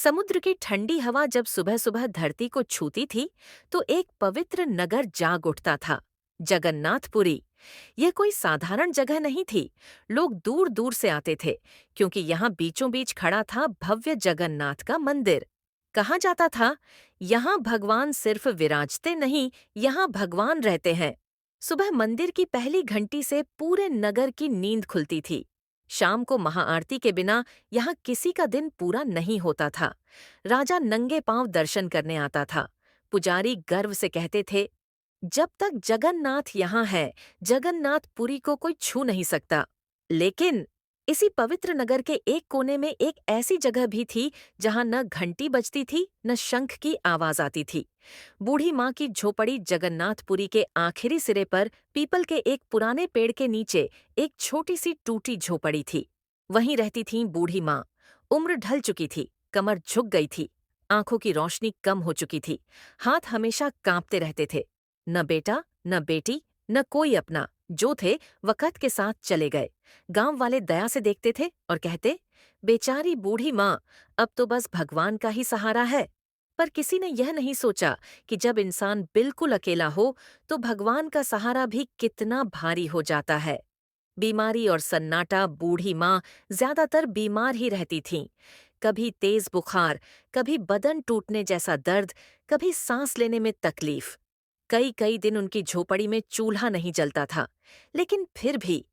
समुद्र की ठंडी हवा जब सुबह सुबह धरती को छूती थी तो एक पवित्र नगर जाग उठता था। जगन्नाथपुरी। यह कोई साधारण जगह नहीं थी। लोग दूर दूर से आते थे क्योंकि यहाँ बीचों बीच खड़ा था भव्य जगन्नाथ का मंदिर। कहा जाता था, यहाँ भगवान सिर्फ विराजते नहीं, यहाँ भगवान रहते हैं। सुबह मंदिर की पहली घंटी से पूरे नगर की नींद खुलती थी। शाम को महाआरती के बिना यहाँ किसी का दिन पूरा नहीं होता था। राजा नंगे पांव दर्शन करने आता था। पुजारी गर्व से कहते थे, जब तक जगन्नाथ यहाँ है, जगन्नाथपुरी को कोई छू नहीं सकता। लेकिन इसी पवित्र नगर के एक कोने में एक ऐसी जगह भी थी जहाँ न घंटी बजती थी न शंख की आवाज आती थी। बूढ़ी माँ की झोपड़ी जगन्नाथपुरी के आखिरी सिरे पर पीपल के एक पुराने पेड़ के नीचे एक छोटी सी टूटी झोपड़ी थी। वहीं रहती थीं बूढ़ी माँ। उम्र ढल चुकी थी, कमर झुक गई थी, आंखों की रोशनी कम हो चुकी थी, हाथ हमेशा कांपते रहते थे। न बेटा, न बेटी, न कोई अपना। जो थे वक़्त के साथ चले गए। गांव वाले दया से देखते थे और कहते, बेचारी बूढ़ी माँ, अब तो बस भगवान का ही सहारा है। पर किसी ने यह नहीं सोचा कि जब इंसान बिल्कुल अकेला हो तो भगवान का सहारा भी कितना भारी हो जाता है। बीमारी और सन्नाटा। बूढ़ी माँ ज्यादातर बीमार ही रहती थीं। कभी तेज बुखार, कभी बदन टूटने जैसा दर्द, कभी सांस लेने में तकलीफ। कई कई दिन उनकी झोपड़ी में चूल्हा नहीं जलता था। लेकिन फिर भी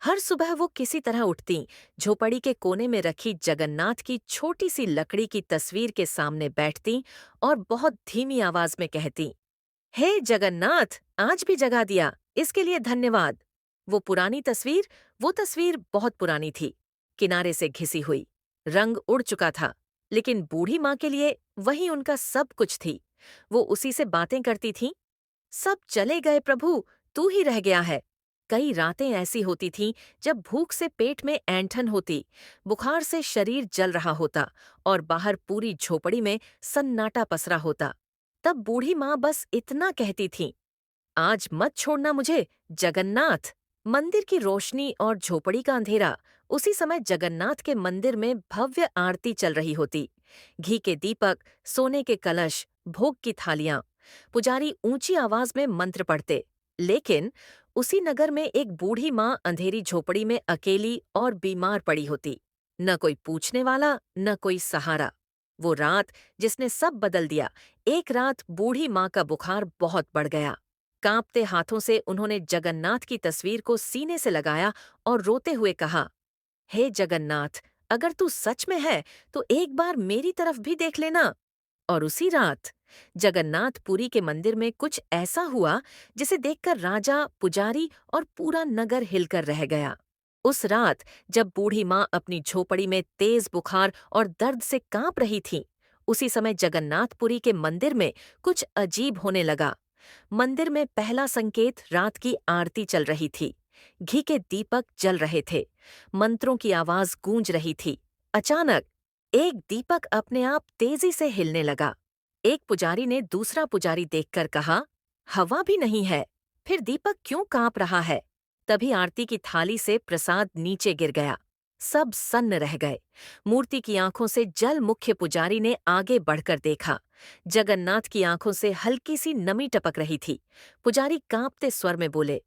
हर सुबह वो किसी तरह उठतीं, झोपड़ी के कोने में रखी जगन्नाथ की छोटी सी लकड़ी की तस्वीर के सामने बैठतीं और बहुत धीमी आवाज में कहतीं, हे जगन्नाथ, आज भी जगा दिया, इसके लिए धन्यवाद। वो पुरानी तस्वीर, वो तस्वीर बहुत पुरानी थी, किनारे से घिसी हुई, रंग उड़ चुका था। लेकिन बूढ़ी माँ के लिए वही उनका सब कुछ थी। वो उसी से बातें करती थीं। सब चले गए प्रभु, तू ही रह गया है। कई रातें ऐसी होती थीं जब भूख से पेट में ऐंठन होती, बुखार से शरीर जल रहा होता और बाहर पूरी झोपड़ी में सन्नाटा पसरा होता। तब बूढ़ी माँ बस इतना कहती थीं, आज मत छोड़ना मुझे, जगन्नाथ। मंदिर की रोशनी और झोपड़ी का अंधेरा। उसी समय जगन्नाथ के मंदिर में भव्य आरती चल रही होती। घी के दीपक, सोने के कलश, भोग की थालियां। पुजारी ऊंची आवाज में मंत्र पढ़ते। लेकिन उसी नगर में एक बूढ़ी माँ अंधेरी झोपड़ी में अकेली और बीमार पड़ी होती। न कोई पूछने वाला, न कोई सहारा। वो रात जिसने सब बदल दिया। एक रात बूढ़ी माँ का बुखार बहुत बढ़ गया। कांपते हाथों से उन्होंने जगन्नाथ की तस्वीर को सीने से लगाया और रोते हुए कहा, हे जगन्नाथ, अगर तू सच में है तो एक बार मेरी तरफ भी देख लेना। और उसी रात जगन्नाथपुरी के मंदिर में कुछ ऐसा हुआ जिसे देखकर राजा, पुजारी और पूरा नगर हिलकर रह गया। उस रात जब बूढ़ी माँ अपनी झोपड़ी में तेज बुखार और दर्द से कांप रही थी, उसी समय जगन्नाथपुरी के मंदिर में कुछ अजीब होने लगा। मंदिर में पहला संकेत रात की आरती चल रही थी। घी के दीपक जल रहे थे। मंत्रों की आवाज गूंज रही थी। अचानक एक दीपक अपने आप तेजी से हिलने लगा। एक पुजारी ने दूसरा पुजारी देखकर कहा, हवा भी नहीं है, फिर दीपक क्यों कांप रहा है? तभी आरती की थाली से प्रसाद नीचे गिर गया। सब सन्न रह गए। मूर्ति की आंखों से जल मुख्य पुजारी ने आगे बढ़कर देखा। जगन्नाथ की आंखों से हल्की सी नमी टपक रही थी। पुजारी कांपते स्वर में बोले,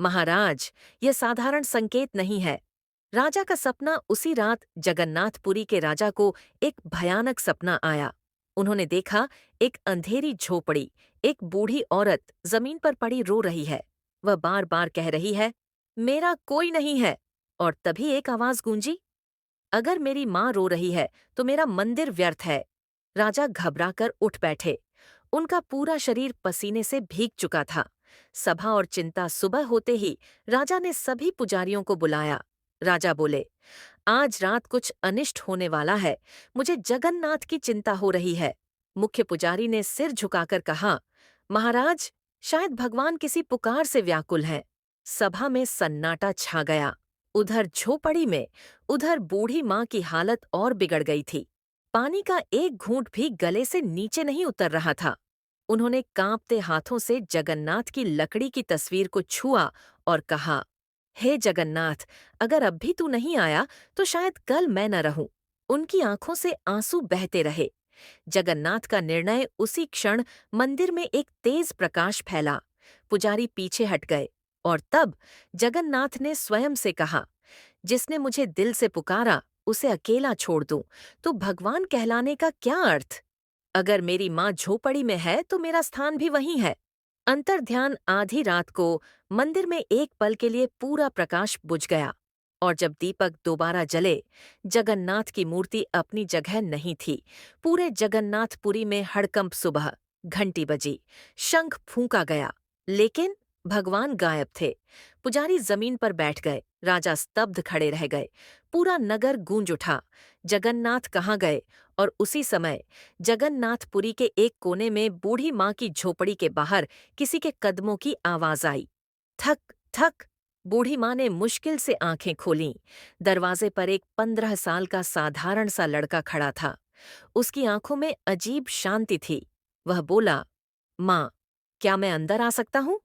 महाराज, यह साधारण संकेत नहीं है। राजा का सपना। उसी रात जगन्नाथपुरी के राजा को एक भयानक सपना आया। उन्होंने देखा एक अंधेरी झोपड़ी, एक बूढ़ी औरत जमीन पर पड़ी रो रही है। वह बार बार कह रही है, मेरा कोई नहीं है। और तभी एक आवाज गूंजी, अगर मेरी माँ रो रही है तो मेरा मंदिर व्यर्थ है। राजा घबराकर उठ बैठे। उनका पूरा शरीर पसीने से भीग चुका था। सभा और चिंता। सुबह होते ही राजा ने सभी पुजारियों को बुलाया। राजा बोले, आज रात कुछ अनिष्ट होने वाला है। मुझे जगन्नाथ की चिंता हो रही है। मुख्य पुजारी ने सिर झुकाकर कहा, महाराज, शायद भगवान किसी पुकार से व्याकुल हैं। सभा में सन्नाटा छा गया। उधर झोपड़ी में, उधर बूढ़ी माँ की हालत और बिगड़ गई थी। पानी का एक घूंट भी गले से नीचे नहीं उतर रहा था। उन्होंने कांपते हाथों से जगन्नाथ की लकड़ी की तस्वीर को छुआ और कहा, हे जगन्नाथ, अगर अब भी तू नहीं आया तो शायद कल मैं न रहूं। उनकी आंखों से आंसू बहते रहे। जगन्नाथ का निर्णय उसी क्षण मंदिर में एक तेज प्रकाश फैला। पुजारी पीछे हट गए और तब जगन्नाथ ने स्वयं से कहा, जिसने मुझे दिल से पुकारा उसे अकेला छोड़ दूं तो भगवान कहलाने का क्या अर्थ। अगर मेरी माँ झोपड़ी में है तो मेरा स्थान भी वहीं है। अंतर्ध्यान आधी रात को मंदिर में एक पल के लिए पूरा प्रकाश बुझ गया और जब दीपक दोबारा जले, जगन्नाथ की मूर्ति अपनी जगह नहीं थी। पूरे जगन्नाथपुरी में हड़कंप सुबह, घंटी बजी, शंख फूंका गया, लेकिन भगवान गायब थे। पुजारी जमीन पर बैठ गए, राजा स्तब्ध खड़े रह गए, पूरा नगर गूंज उठा, जगन्नाथ कहाँ गए। और उसी समय जगन्नाथपुरी के एक कोने में बूढ़ी माँ की झोपड़ी के बाहर किसी के कदमों की आवाज आई। थक थक। बूढ़ी माँ ने मुश्किल से आंखें खोलीं। दरवाजे पर एक 15 साल का साधारण सा लड़का खड़ा था। उसकी आंखों में अजीब शांति थी। वह बोला, माँ, क्या मैं अंदर आ सकता हूँ?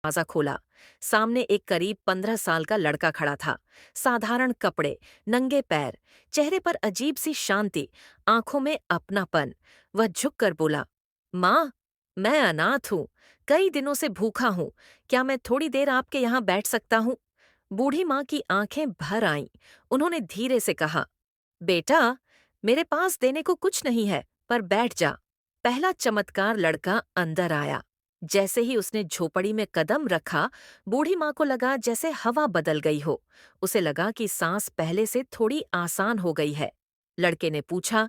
दरवाजा खोला। सामने एक करीब 15 साल का लड़का खड़ा था। साधारण कपड़े, नंगे पैर, चेहरे पर अजीब सी शांति, आंखों में अपनापन। वह झुककर बोला, माँ, मैं अनाथ हूँ, कई दिनों से भूखा हूँ, क्या मैं थोड़ी देर आपके यहाँ बैठ सकता हूँ? बूढ़ी माँ की आंखें भर आईं। उन्होंने धीरे से कहा, बेटा, मेरे पास देने को कुछ नहीं है, पर बैठ जा। पहला चमत्कार लड़का अंदर आया। जैसे ही उसने झोपड़ी में कदम रखा, बूढ़ी माँ को लगा जैसे हवा बदल गई हो। उसे लगा कि सांस पहले से थोड़ी आसान हो गई है। लड़के ने पूछा,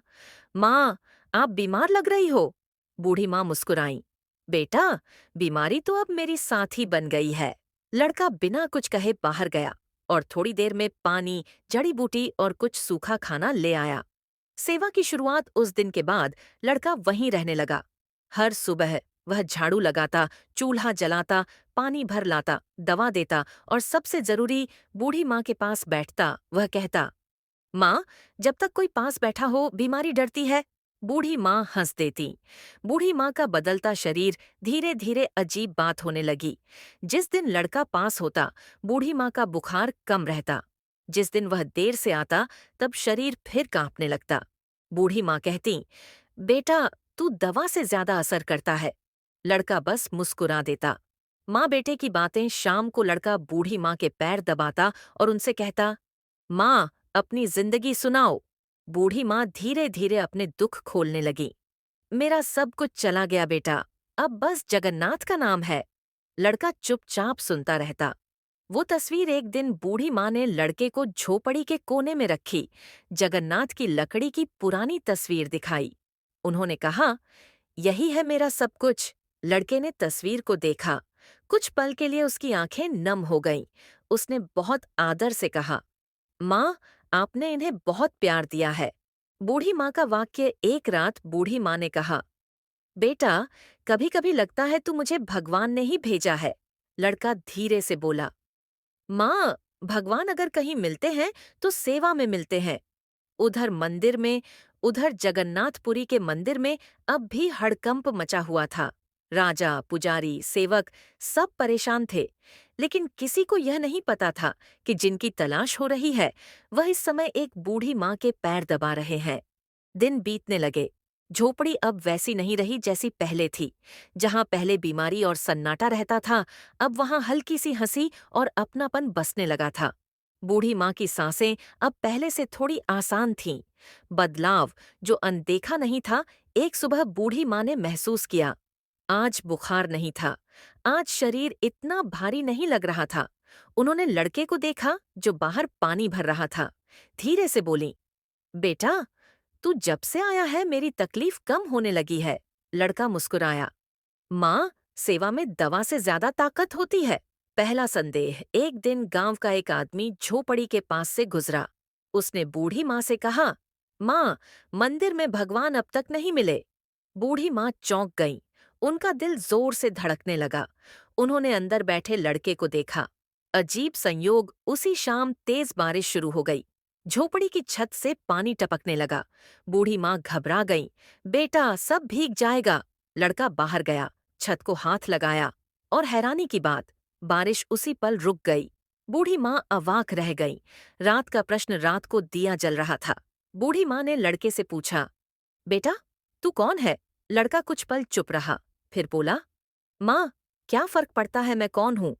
माँ, आप बीमार लग रही हो? बूढ़ी माँ मुस्कुराई, बेटा, बीमारी तो अब मेरी साथी बन गई है। लड़का बिना कुछ कहे बाहर गया और थोड़ी देर में पानी, जड़ी बूटी और कुछ सूखा खाना ले आया। सेवा की शुरुआत उस दिन के बाद लड़का वहीं रहने लगा। हर सुबह वह झाड़ू लगाता, चूल्हा जलाता, पानी भर लाता, दवा देता और सबसे जरूरी, बूढ़ी माँ के पास बैठता। वह कहता, माँ, जब तक कोई पास बैठा हो बीमारी डरती है। बूढ़ी माँ हंस देती। बूढ़ी माँ का बदलता शरीर धीरे धीरे अजीब बात होने लगी। जिस दिन लड़का पास होता, बूढ़ी माँ का बुखार कम रहता। जिस दिन वह देर से आता, तब शरीर फिर कांपने लगता। बूढ़ी माँ कहती, बेटा, तू दवा से ज्यादा असर करता है। लड़का बस मुस्कुरा देता। माँ बेटे की बातें शाम को लड़का बूढ़ी माँ के पैर दबाता और उनसे कहता, माँ, अपनी जिंदगी सुनाओ। बूढ़ी माँ धीरे धीरे अपने दुख खोलने लगी। मेरा सब कुछ चला गया बेटा, अब बस जगन्नाथ का नाम है। लड़का चुपचाप सुनता रहता। वो तस्वीर एक दिन बूढ़ी माँ ने लड़के को झोपड़ी के कोने में रखी, जगन्नाथ की लकड़ी की पुरानी तस्वीर दिखाई। उन्होंने कहा, यही है मेरा सब कुछ। लड़के ने तस्वीर को देखा। कुछ पल के लिए उसकी आंखें नम हो गईं। उसने बहुत आदर से कहा, माँ, आपने इन्हें बहुत प्यार दिया है। बूढ़ी माँ का वाक्य एक रात बूढ़ी माँ ने कहा, बेटा, कभी कभी लगता है तू मुझे भगवान ने ही भेजा है। लड़का धीरे से बोला, माँ, भगवान अगर कहीं मिलते हैं तो सेवा में मिलते हैं। उधर मंदिर में, उधर जगन्नाथपुरी के मंदिर में अब भी हड़कंप मचा हुआ था। राजा, पुजारी, सेवक सब परेशान थे, लेकिन किसी को यह नहीं पता था कि जिनकी तलाश हो रही है वह इस समय एक बूढ़ी माँ के पैर दबा रहे हैं। दिन बीतने लगे। झोपड़ी अब वैसी नहीं रही जैसी पहले थी। जहाँ पहले बीमारी और सन्नाटा रहता था, अब वहाँ हल्की सी हंसी और अपनापन बसने लगा था। बूढ़ी माँ की सांसें अब पहले से थोड़ी आसान थीं। बदलाव जो अनदेखा नहीं था, एक सुबह बूढ़ी माँ ने महसूस किया। आज बुखार नहीं था, आज शरीर इतना भारी नहीं लग रहा था। उन्होंने लड़के को देखा जो बाहर पानी भर रहा था। धीरे से बोली, बेटा, तू जब से आया है मेरी तकलीफ कम होने लगी है। लड़का मुस्कुराया, माँ, सेवा में दवा से ज्यादा ताकत होती है। पहला संदेह। एक दिन गांव का एक आदमी झोपड़ी के पास से गुजरा। उसने बूढ़ी माँ से कहा, माँ, मंदिर में भगवान अब तक नहीं मिले। बूढ़ी माँ चौंक गईं। उनका दिल जोर से धड़कने लगा। उन्होंने अंदर बैठे लड़के को देखा। अजीब संयोग, उसी शाम तेज बारिश शुरू हो गई। झोपड़ी की छत से पानी टपकने लगा। बूढ़ी माँ घबरा गईं। बेटा, सब भीग जाएगा। लड़का बाहर गया, छत को हाथ लगाया और हैरानी की बात, बारिश उसी पल रुक गई। बूढ़ी माँ अवाक रह गई। रात का प्रश्न रात को दिया जल रहा था। बूढ़ी माँ ने लड़के से पूछा, बेटा, तू कौन है? लड़का कुछ पल चुप रहा, फिर बोला, माँ, क्या फर्क पड़ता है मैं कौन हूँ?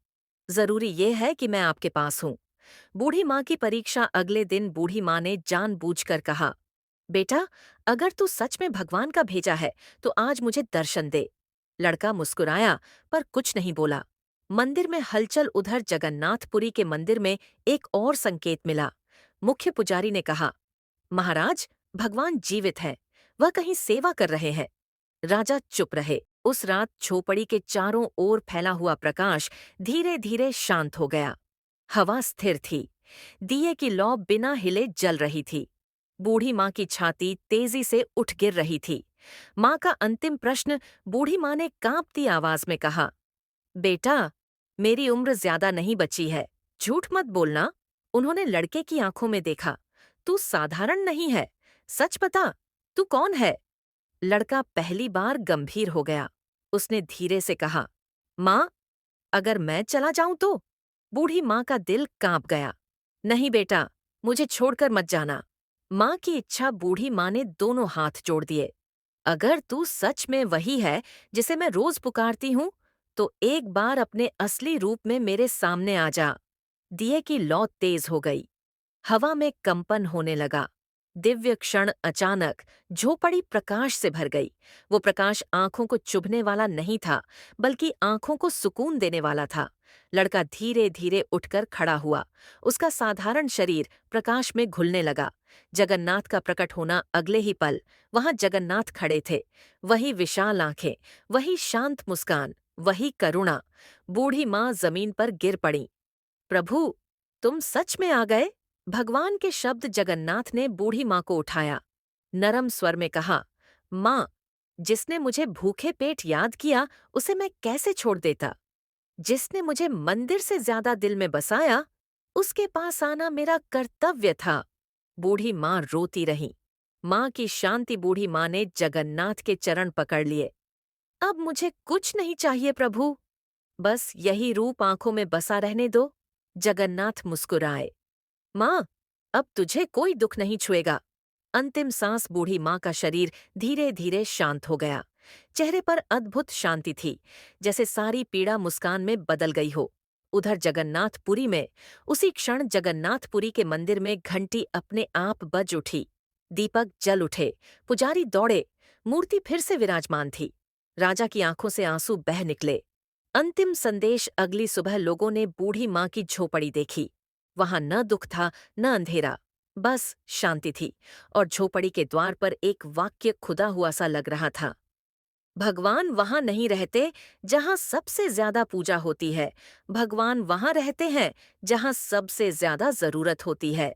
जरूरी ये है कि मैं आपके पास हूँ। बूढ़ी माँ की परीक्षा अगले दिन बूढ़ी माँ ने जानबूझकर कहा, बेटा, अगर तू सच में भगवान का भेजा है तो आज मुझे दर्शन दे। लड़का मुस्कुराया पर कुछ नहीं बोला। मंदिर में हलचल। उधर जगन्नाथपुरी के मंदिर में एक और संकेत मिला। मुख्य पुजारी ने कहा, महाराज, भगवान जीवित हैं, वह कहीं सेवा कर रहे हैं। राजा चुप रहे। उस रात झोपड़ी के चारों ओर फैला हुआ प्रकाश धीरे धीरे शांत हो गया। हवा स्थिर थी। दिए की लौ बिना हिले जल रही थी। बूढ़ी माँ की छाती तेजी से उठ गिर रही थी। माँ का अंतिम प्रश्न। बूढ़ी माँ ने कांपती आवाज में कहा, बेटा, मेरी उम्र ज्यादा नहीं बची है, झूठ मत बोलना। उन्होंने लड़के की आंखों में देखा। तू साधारण नहीं है, सच बता, तू कौन है? लड़का पहली बार गंभीर हो गया। उसने धीरे से कहा, माँ, अगर मैं चला जाऊं तो? बूढ़ी माँ का दिल कांप गया। नहीं बेटा, मुझे छोड़कर मत जाना। माँ की इच्छा। बूढ़ी माँ ने दोनों हाथ जोड़ दिए। अगर तू सच में वही है जिसे मैं रोज पुकारती हूँ, तो एक बार अपने असली रूप में मेरे सामने आ जा। दिए की लौ तेज हो गई। हवा में कंपन होने लगा। दिव्य क्षण। अचानक झोपड़ी प्रकाश से भर गई। वो प्रकाश आंखों को चुभने वाला नहीं था, बल्कि आंखों को सुकून देने वाला था। लड़का धीरे धीरे उठकर खड़ा हुआ। उसका साधारण शरीर प्रकाश में घुलने लगा। जगन्नाथ का प्रकट होना अगले ही पल। वहां जगन्नाथ खड़े थे। वही विशाल आंखें, वही शांत मुस्कान, वही करुणा। बूढ़ी माँ जमीन पर गिर पड़ी। प्रभु, तुम सच में आ गए? भगवान के शब्द। जगन्नाथ ने बूढ़ी माँ को उठाया। नरम स्वर में कहा, माँ, जिसने मुझे भूखे पेट याद किया उसे मैं कैसे छोड़ देता? जिसने मुझे मंदिर से ज्यादा दिल में बसाया, उसके पास आना मेरा कर्तव्य था। बूढ़ी माँ रोती रही। माँ की शांति। बूढ़ी माँ ने जगन्नाथ के चरण पकड़ लिए। अब मुझे कुछ नहीं चाहिए प्रभु, बस यही रूप आंखों में बसा रहने दो। जगन्नाथ मुस्कुराए। माँ, अब तुझे कोई दुख नहीं छुएगा। अंतिम सांस। बूढ़ी माँ का शरीर धीरे धीरे शांत हो गया। चेहरे पर अद्भुत शांति थी, जैसे सारी पीड़ा मुस्कान में बदल गई हो। उधर जगन्नाथपुरी में उसी क्षण जगन्नाथपुरी के मंदिर में घंटी अपने आप बज उठी। दीपक जल उठे। पुजारी दौड़े। मूर्ति फिर से विराजमान थी। राजा की आंखों से आंसू बह निकले। अंतिम संदेश। अगली सुबह लोगों ने बूढ़ी माँ की झोपड़ी देखी। वहां न दुख था, न अंधेरा, बस शांति थी। और झोपड़ी के द्वार पर एक वाक्य खुदा हुआ सा लग रहा था, भगवान वहां नहीं रहते जहां सबसे ज्यादा पूजा होती है, भगवान वहां रहते हैं जहां सबसे ज्यादा जरूरत होती है।